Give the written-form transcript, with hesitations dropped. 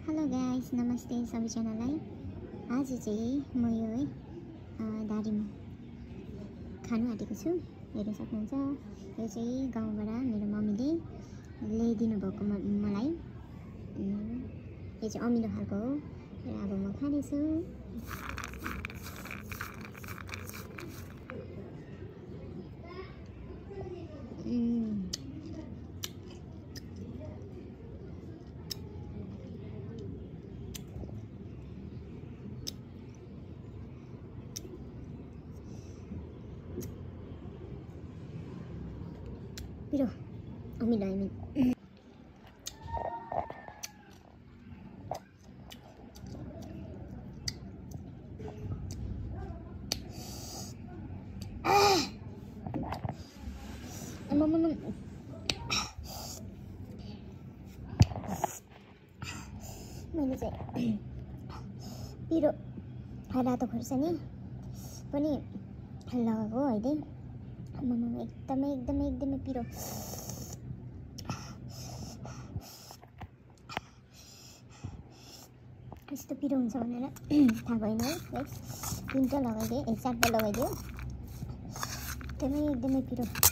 Hello guys, नमस्ते सबैजनालाई। आज चाहिँ म यो है दारिम खानु आँटेको छु। हेर्न सक्नुहुन्छ, यो चाहिँ गाउँबाट मेरो मम्मीले ल्याइदिनु भएको मलाई। यो चाहिँ अमिलो खालको हो र अब म खानेछु। पिरो अमिलो मैले चाहिँ पिरो रातो खोर्सानी पनि लगाएको अहिले। एकदमै पिरो। यस्तो पिरो हुन्छ भनेर थाहा भएन है। तीनटा लगाइदिएँ, एक चारवटा लगाइदिएँ। एकदमै पिरो।